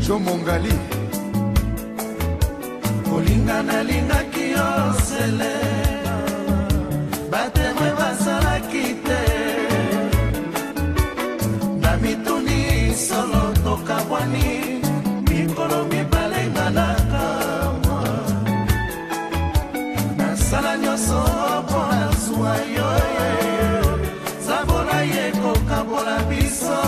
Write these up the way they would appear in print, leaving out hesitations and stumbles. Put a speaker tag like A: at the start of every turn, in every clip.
A: Mongali
B: kolinga nalingaki yo sele batemwe basalaki te na mituni solo tokabwani mikolo mibale nganaka mwa nasala nyonso mpo nazwa yo zabola ye kokabola biso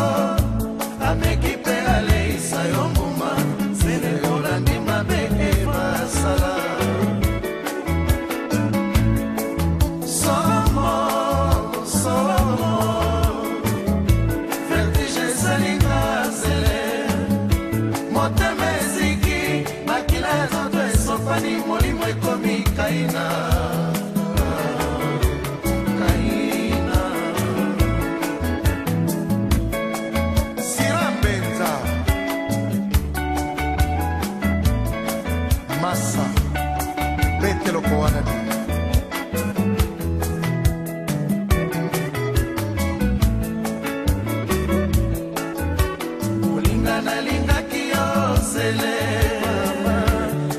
B: ameki mpe aleisa yo mbuma zele olandi mabe ebasala solomo vertige esalinga zele motema eziki makila zoto esopani molimo ekomi kaina
A: Massa, vete lo koana di.
B: Kolinga nalingaki yo sele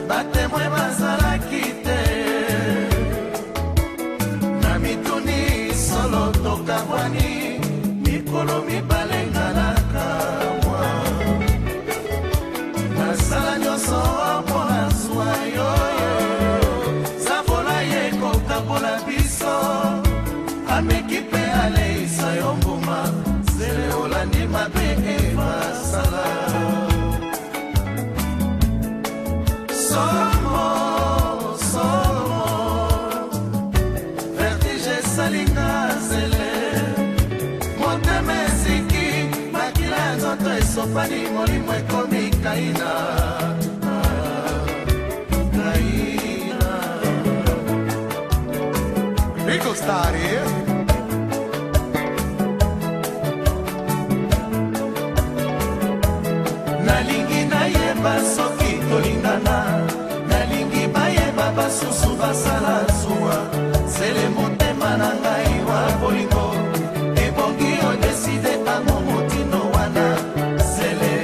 B: batemwe bazalaki te na mituni solo tokabwani mikolo mibale nganaka mwa nasala nyonso ameki mpe aleisa yo mbuma zele olandi mabe ebasala solomo vertige esalinga zele motema eziki makila nzoto esopani molimo ekomi kaina
A: Rico Stari
B: nalingi nayeba soki tolingana nalingi bayeba basusu basala zuwa sele motema na ngai wa bolingo ebongi odeside amo motino wana sele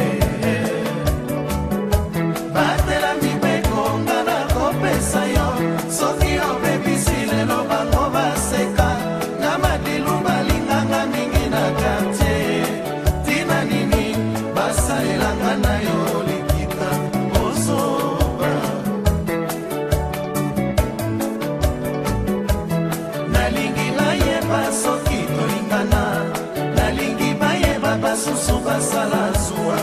B: batela mibeko nga na kopesa yo soki obebisi lelo bango baseka na madilu balinganga mingi na kartier tina nini basalelanga na yo likita osoba nalingi nayeba soki tolingana nalingi bayeba basusu basala zuwa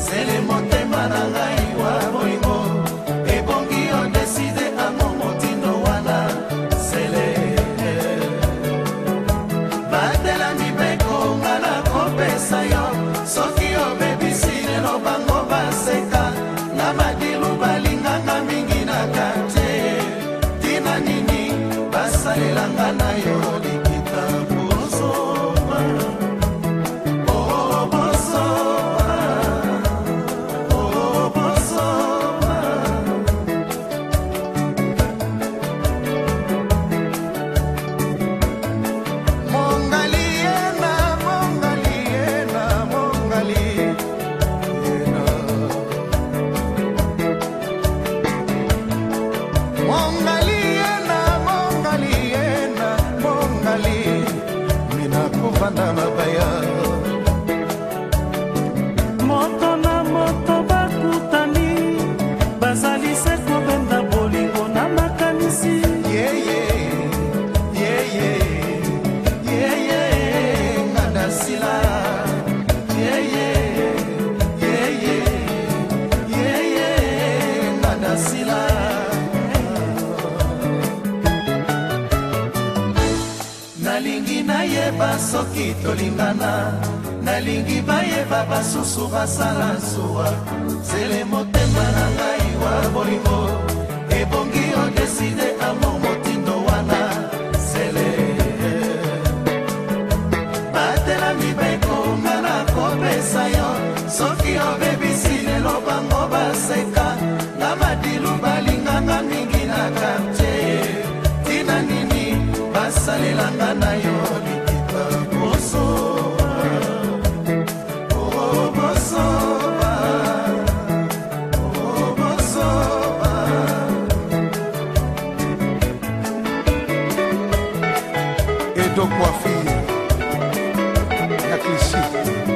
B: sele motema na ngai wa bolingo ebongi odeside amo motindo wana sele batela mibeko nga na kopesa yo soki obebisi lelo bango baseka na madilu balinganga mingi na kartier tina nini basalelanga na yo likita bosoba
C: moto na moto bakutani bazali se kobenda bolingo na makanisi
B: ngadasila ngadasila nalingi nayeba soki tolingana nalingi bayeba basusu basala zuwa zele motema na ngai wa bolingo ebongi odeside amo motindo wana sele batela mibeko nga na kopesa yo soki obebisi lelo bango baseka na madilu balinganga mingi na kartier tina nini basalelanga na yo likita bosoba
A: Lido Coiffure ya Clichy